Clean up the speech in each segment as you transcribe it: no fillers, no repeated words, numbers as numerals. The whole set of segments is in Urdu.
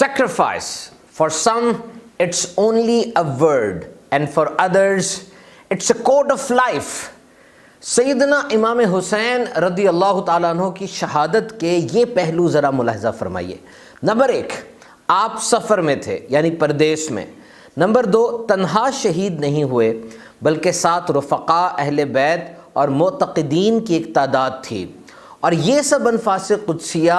sacrifice. For some it's only a word and for others it's a code of life. سیدنا امام حسین رضی اللہ تعالیٰ عنہ کی شہادت کے یہ پہلو ذرا ملاحظہ فرمائیے۔ نمبر 1، آپ سفر میں تھے یعنی پردیس میں۔ نمبر 2، تنہا شہید نہیں ہوئے بلکہ ساتھ رفقا، اہل بیت اور معتقدین کی ایک تعداد تھی۔ اور یہ سب انفاس قدسیہ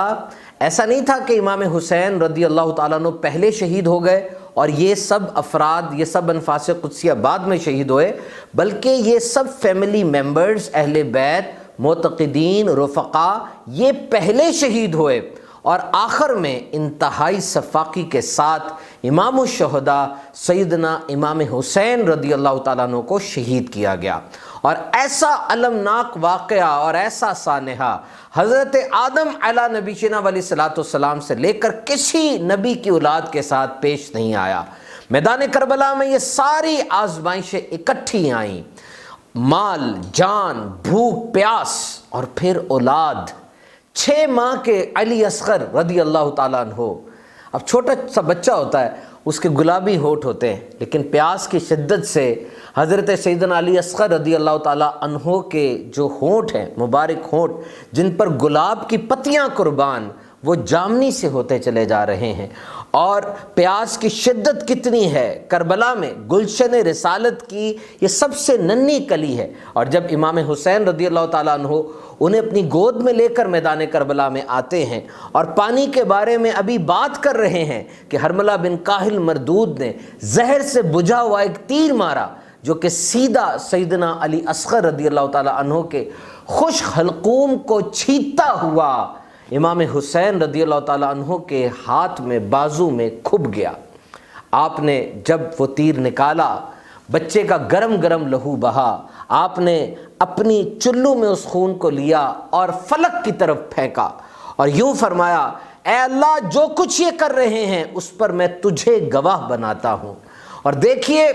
ایسا نہیں تھا کہ امام حسین رضی اللہ تعالیٰ عنہ پہلے شہید ہو گئے اور یہ سب افراد، یہ سب انفاس قدسیہ بعد میں شہید ہوئے، بلکہ یہ سب فیملی ممبرز، اہل بیت، معتقدین، رفقا، یہ پہلے شہید ہوئے اور آخر میں انتہائی صفاقی کے ساتھ امام الشہداء سیدنا امام حسین رضی اللہ تعالیٰ عنہ کو شہید کیا گیا۔ اور ایسا المناک واقعہ اور ایسا سانحہ حضرت آدم علیہ نبینا علیہ الصلوۃ والسلام سے لے کر کسی نبی کی اولاد کے ساتھ پیش نہیں آیا۔ میدان کربلا میں یہ ساری آزمائشیں اکٹھی آئیں، مال، جان، بھوک، پیاس اور پھر اولاد۔ 6 ماہ کے علی اصغر رضی اللہ تعالیٰ عنہ، اب چھوٹا سا بچہ ہوتا ہے، اس کے گلابی ہونٹ ہوتے ہیں، لیکن پیاس کی شدت سے حضرت سیدنا علی اصغر رضی اللہ تعالیٰ عنہ کے جو ہونٹ ہیں، مبارک ہونٹ جن پر گلاب کی پتیاں قربان، وہ جامنی سے ہوتے چلے جا رہے ہیں۔ اور پیاس کی شدت کتنی ہے، کربلا میں گلشن رسالت کی یہ سب سے ننھی کلی ہے، اور جب امام حسین رضی اللہ تعالیٰ عنہ انہیں اپنی گود میں لے کر میدان کربلا میں آتے ہیں اور پانی کے بارے میں ابھی بات کر رہے ہیں کہ حرملہ بن کاہل مردود نے زہر سے بجھا ہوا ایک تیر مارا جو کہ سیدھا سیدنا علی اصغر رضی اللہ تعالیٰ عنہ کے خوش حلقوم کو چھیدتا ہوا امام حسین رضی اللہ تعالیٰ عنہ کے ہاتھ میں، بازو میں کھب گیا۔ آپ نے جب وہ تیر نکالا، بچے کا گرم گرم لہو بہا، آپ نے اپنی چلو میں اس خون کو لیا اور فلک کی طرف پھینکا اور یوں فرمایا، اے اللہ، جو کچھ یہ کر رہے ہیں اس پر میں تجھے گواہ بناتا ہوں۔ اور دیکھیے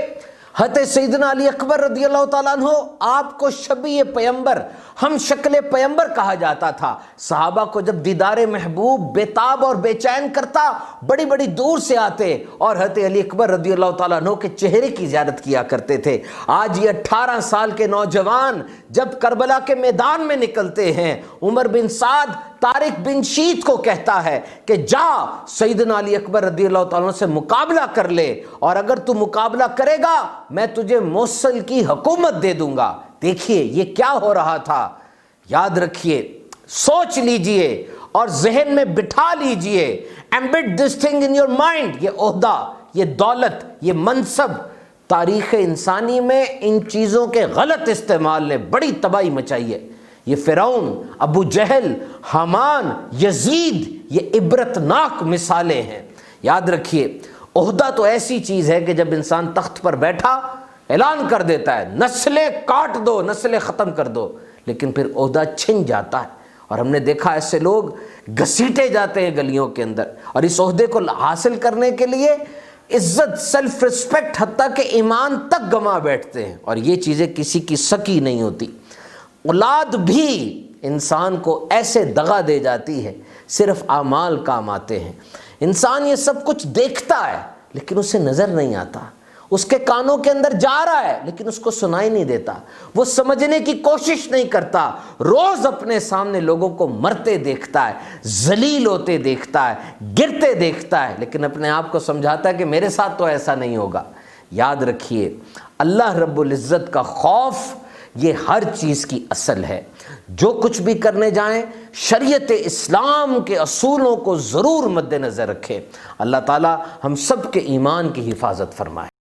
حضرت سیدنا علی اکبر رضی اللہ تعالیٰ عنہ، آپ کو شبیہ پیمبر، ہم شکل پیمبر کہا جاتا تھا۔ صحابہ کو جب دیدار محبوب بےتاب اور بے چین کرتا، بڑی بڑی دور سے آتے اور حضرت علی اکبر رضی اللہ تعالیٰ عنہ کے چہرے کی زیارت کیا کرتے تھے۔ آج یہ 18 سال کے نوجوان جب کربلا کے میدان میں نکلتے ہیں، عمر بن سعد طارق بن شیت کو کہتا ہے کہ جا سیدنا علی اکبر رضی اللہ تعالیٰ عنہ سے مقابلہ کر لے، اور اگر تو مقابلہ کرے گا میں تجھے موصل کی حکومت دے دوں گا۔ دیکھیے یہ کیا ہو رہا تھا، یاد رکھیے، سوچ لیجئے اور ذہن میں بٹھا لیجئے، ambit this thing in your mind. یہ عہدہ، یہ دولت، یہ منصب، تاریخ انسانی میں ان چیزوں کے غلط استعمال نے بڑی تباہی مچائی ہے۔ یہ فرعون، ابو جہل، حامان، یزید، یہ عبرتناک مثالیں ہیں۔ یاد رکھیے، عہدہ تو ایسی چیز ہے کہ جب انسان تخت پر بیٹھا اعلان کر دیتا ہے نسلیں کاٹ دو، نسلیں ختم کر دو، لیکن پھر عہدہ چھن جاتا ہے، اور ہم نے دیکھا ایسے لوگ گھسیٹے جاتے ہیں گلیوں کے اندر، اور اس عہدے کو حاصل کرنے کے لیے عزت، سیلف رسپیکٹ، حتیٰ کہ ایمان تک گنوا بیٹھتے ہیں، اور یہ چیزیں کسی کی سکی نہیں ہوتی۔ اولاد بھی انسان کو ایسے دغا دے جاتی ہے، صرف اعمال کام آتے ہیں۔ انسان یہ سب کچھ دیکھتا ہے لیکن اسے نظر نہیں آتا، اس کے کانوں کے اندر جا رہا ہے لیکن اس کو سنائی نہیں دیتا، وہ سمجھنے کی کوشش نہیں کرتا، روز اپنے سامنے لوگوں کو مرتے دیکھتا ہے، ذلیل ہوتے دیکھتا ہے، گرتے دیکھتا ہے، لیکن اپنے آپ کو سمجھاتا ہے کہ میرے ساتھ تو ایسا نہیں ہوگا۔ یاد رکھیے، اللہ رب العزت کا خوف یہ ہر چیز کی اصل ہے۔ جو کچھ بھی کرنے جائیں شریعت اسلام کے اصولوں کو ضرور مد نظر رکھیں۔ اللہ تعالی ہم سب کے ایمان کی حفاظت فرمائے۔